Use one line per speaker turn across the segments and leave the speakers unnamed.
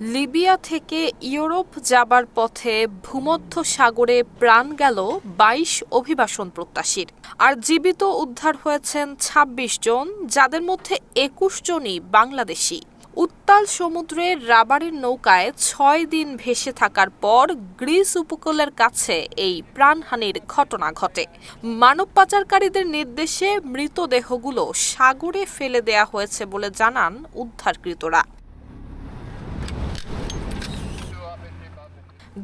Libya থেকে Europe যাবার পথে ভূমধ্য সাগরে প্রাণ গেল ২২ অভিবাসন প্রত্যাশীর। আর জীবিত উদ্ধার হয়েছেন ২৬ জন, যাদের মধ্যে ২১ জনই বাংলাদেশি। উত্তাল সমুদ্রে রাবারের নৌকায় ৬ দিন ভেসে থাকার পর গ্রিস উপকূলের কাছে এই প্রাণহানির ঘটনা ঘটে। মানব পাচারকারীদের নির্দেশে মৃতদেহগুলো সাগরে ফেলে দেয়া হয়েছে বলে জানান উদ্ধারকৃতরা।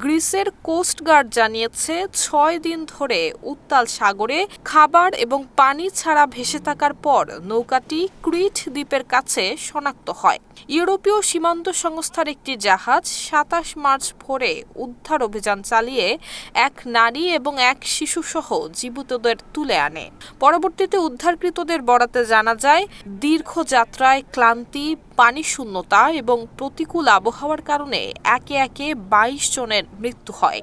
গ্রিসের কোস্টগার্ড জানিয়েছে ৬ দিন ধরে উত্তাল সাগরে খাবার এবং পানি ছাড়া ভেসে থাকার পর নৌকাটি ক্রিট দ্বীপের কাছে শনাক্ত হয়। ইউরোপীয় সীমান্ত সংস্থার একটি জাহাজ ২৭ মার্চ ভোরে উদ্ধার অভিযান চালিয়ে এক নারী এবং এক শিশুসহ জীবিতদের তুলে আনে। পরবর্তীতে উদ্ধারকৃতদের বরাতে জানা যায়, দীর্ঘ যাত্রায় ক্লান্তি, পানি শূন্যতা এবং প্রতিকূল আবহাওয়ার কারণে একে একে ২২ জনের মৃত্যু হয়।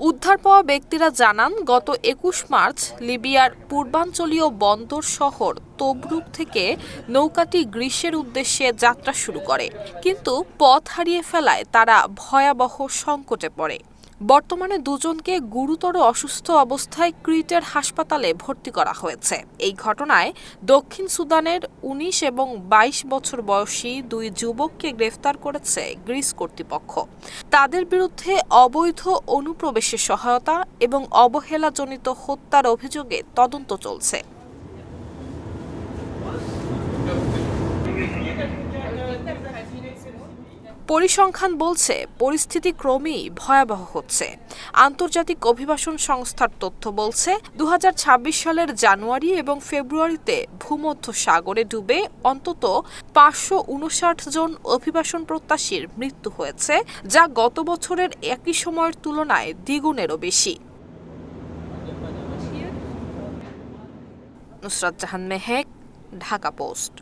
উদ্ধার পাওয়া ব্যক্তিরা জানান, গত ২১ মার্চ লিবিয়ার পূর্বাঞ্চলীয় বন্দর শহর তবরুক থেকে নৌকাটি গ্রিসের উদ্দেশ্যে যাত্রা শুরু করে, কিন্তু পথ হারিয়ে ফেলায় তারা ভয়াবহ সংকটে পড়ে। বর্তমানে দুজনকে গুরুতর অসুস্থ অবস্থায় ক্রিটের হাসপাতালে ভর্তি করা হয়েছে। এই ঘটনায় দক্ষিণ সুদানের ১৯ এবং ২২ বছর বয়সী ২ যুবককে গ্রেফতার করেছে গ্রিস কর্তৃপক্ষ। তাদের বিরুদ্ধে অবৈধ অনুপ্রবেশের সহায়তা এবং অবহেলাজনিত হত্যার অভিযোগে তদন্ত চলছে। পরিসংখ্যান বলছে, পরিস্থিতি ক্রমেই ভয়াবহ হচ্ছে। আন্তর্জাতিক অভিবাসন সংস্থার তথ্য বলছে, ২০২৬ সালের জানুয়ারি এবং ফেব্রুয়ারিতে ভূমধ্য সাগরে ডুবে অন্তত ৫৫৯ জন অভিবাসন প্রত্যাশীর মৃত্যু হয়েছে, যা গত বছরের একই সময়ের তুলনায় দ্বিগুণেরও বেশি। নুসরাত জাহান মেহেক, ঢাকা পোস্ট।